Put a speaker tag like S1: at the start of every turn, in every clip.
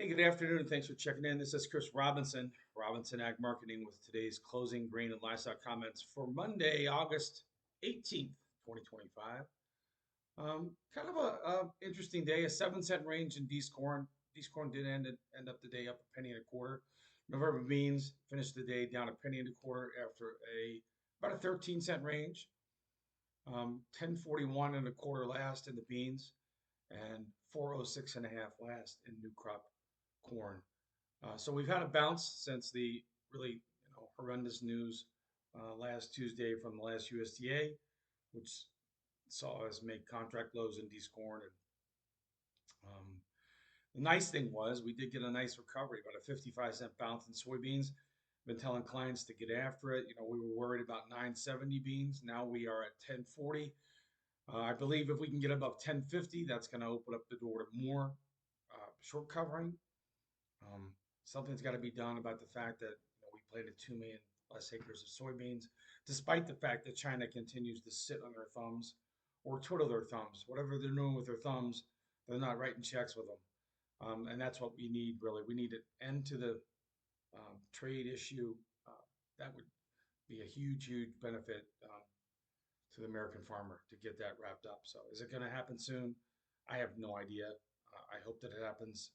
S1: Hey, good afternoon. Thanks for checking in. This is Chris Robinson, Robinson Ag Marketing, with today's closing grain and livestock comments for Monday, August 18th, 2025. Kind of a interesting day, a 7 cent range in D's corn. D's corn did end up the day up a penny and a quarter. November beans finished the day down a penny and a quarter after about a 13 cent range. 1041 and a quarter last in the beans, and 406 and a half last in new crop corn. So we've had a bounce since the really horrendous news last Tuesday from the last USDA, which saw us make contract lows in D's corn. And the nice thing was we did get a nice recovery, about a 55 cent bounce in soybeans. Been telling clients to get after it. We were worried about 970 beans. Now we are at 1040. I believe if we can get above 1050, that's going to open up the door to more short covering. Something's got to be done about the fact that we planted 2 million less acres of soybeans, despite the fact that China continues to sit on their thumbs or twiddle their thumbs. Whatever they're doing with their thumbs, they're not writing checks with them. And that's what we need, really. We need an end to the trade issue. That would be a huge, huge benefit to the American farmer to get that wrapped up. So is it going to happen soon? I have no idea. I hope that it happens,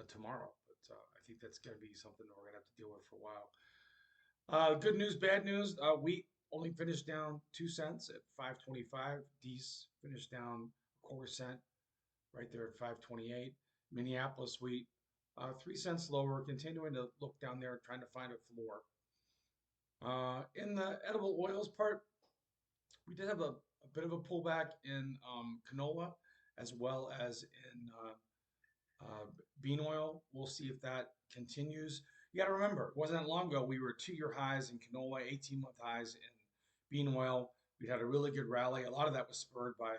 S1: tomorrow. But I think that's going to be something that we're going to have to deal with for a while. Good news, bad news. Wheat only finished down 2 cents at 525. D's finished down a quarter cent, right there at 528. Minneapolis wheat 3 cents lower, continuing to look down there, trying to find a floor. In the edible oils part, we did have a bit of a pullback in canola as well as in bean oil. We'll see if that continues. You got to remember, it wasn't that long ago we were 2 year highs in canola, 18-month highs in bean oil. We had a really good rally. A lot of that was spurred by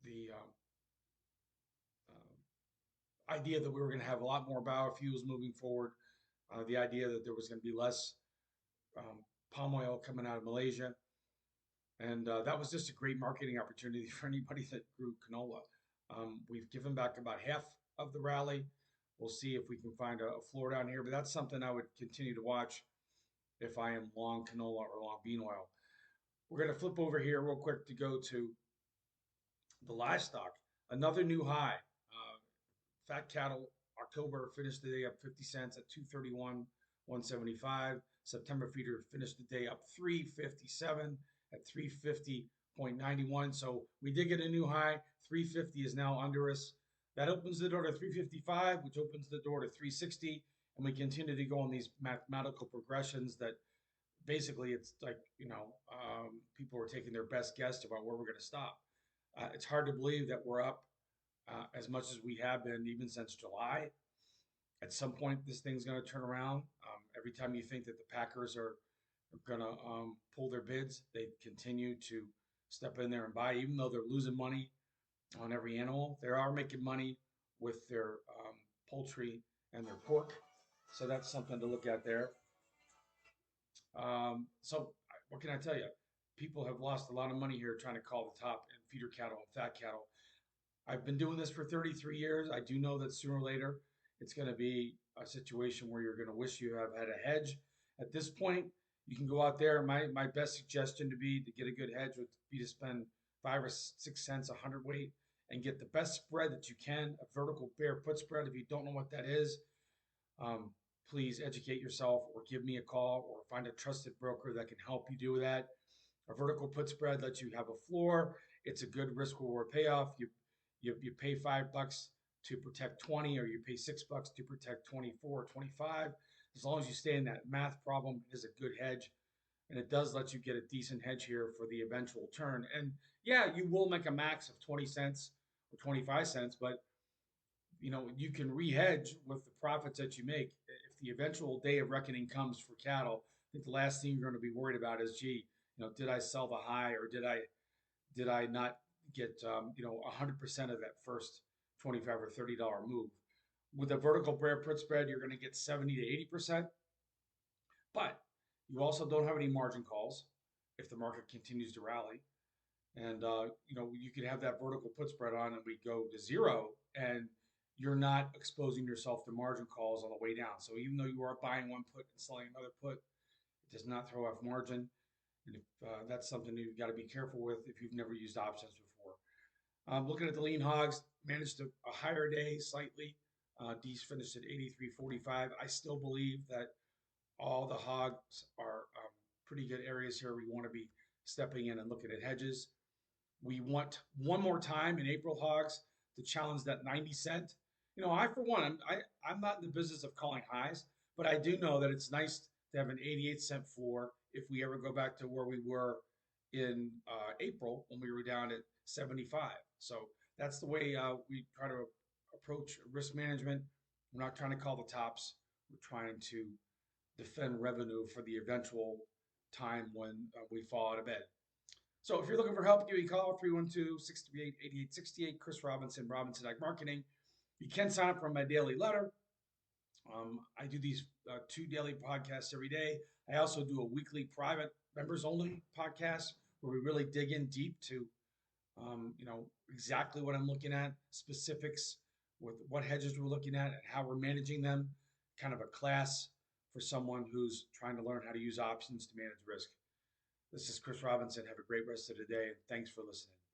S1: the idea that we were going to have a lot more biofuels moving forward. The idea that there was going to be less palm oil coming out of Malaysia. And that was just a great marketing opportunity for anybody that grew canola. We've given back about half of the rally. We'll see if we can find a floor down here, but that's something I would continue to watch if I am long canola or long bean oil. We're going to flip over here real quick to go to the livestock. Another new high. Fat cattle, October finished the day up 50 cents at 231.175. September feeder finished the day up 357 at 350.91. So we did get a new high. 350 is now under us. That opens the door to 355, which opens the door to 360. And we continue to go on these mathematical progressions that basically it's like, people are taking their best guess about where we're going to stop. It's hard to believe that we're up as much as we have been even since July. At some point, this thing's going to turn around. Every time you think that the Packers are going to pull their bids, they continue to step in there and buy, even though they're losing money on every animal. They are making money with their poultry and their pork. So that's something to look at there. So what can I tell you? People have lost a lot of money here trying to call the top in feeder cattle and fat cattle. I've been doing this for 33 years. I do know that sooner or later it's going to be a situation where you're going to wish you have had a hedge. At this point, you can go out there. My best suggestion to get a good hedge would be to spend 5 or 6 cents a hundredweight and get the best spread that you can, a vertical bear put spread. If you don't know what that is, please educate yourself or give me a call or find a trusted broker that can help you do that. A vertical put spread lets you have a floor. It's a good risk reward payoff. You pay $5 to protect 20, or you pay $6 to protect 24 or 25. As long as you stay in that math problem, it is a good hedge. And it does let you get a decent hedge here for the eventual turn. And yeah, you will make a max of 20 cents or 25 cents, but you can re-hedge with the profits that you make. If the eventual day of reckoning comes for cattle, I think the last thing you're going to be worried about is, did I sell the high, or did I not get 100% of that first 25 or $30 move? With a vertical bear put spread, you're going to get 70 to 80%, but you also don't have any margin calls if the market continues to rally. And you could have that vertical put spread on and we go to zero, and you're not exposing yourself to margin calls on the way down. So even though you are buying one put and selling another put, it does not throw off margin. And if, that's something you've got to be careful with if you've never used options before. Looking at the lean hogs, managed a higher day slightly. D's finished at 83.45. I still believe that all the hogs are pretty good areas here. We want to be stepping in and looking at hedges. We want one more time in April hogs to challenge that 90 cent. You know, I for one, I'm not in the business of calling highs, but I do know that it's nice to have an 88-cent floor if we ever go back to where we were in April when we were down at 75. So that's the way we try to approach risk management. We're not trying to call the tops. We're trying to defend revenue for the eventual time when we fall out of bed. So if you're looking for help, give me a call, 312-638-8868, Chris Robinson, Robinson Ag Marketing. You can sign up for my daily letter. I do these 2 daily podcasts every day. I also do a weekly private members only podcast where we really dig in deep to, exactly what I'm looking at, specifics with what hedges we're looking at and how we're managing them, kind of a class for someone who's trying to learn how to use options to manage risk. This is Chris Robinson. Have a great rest of the day, and thanks for listening.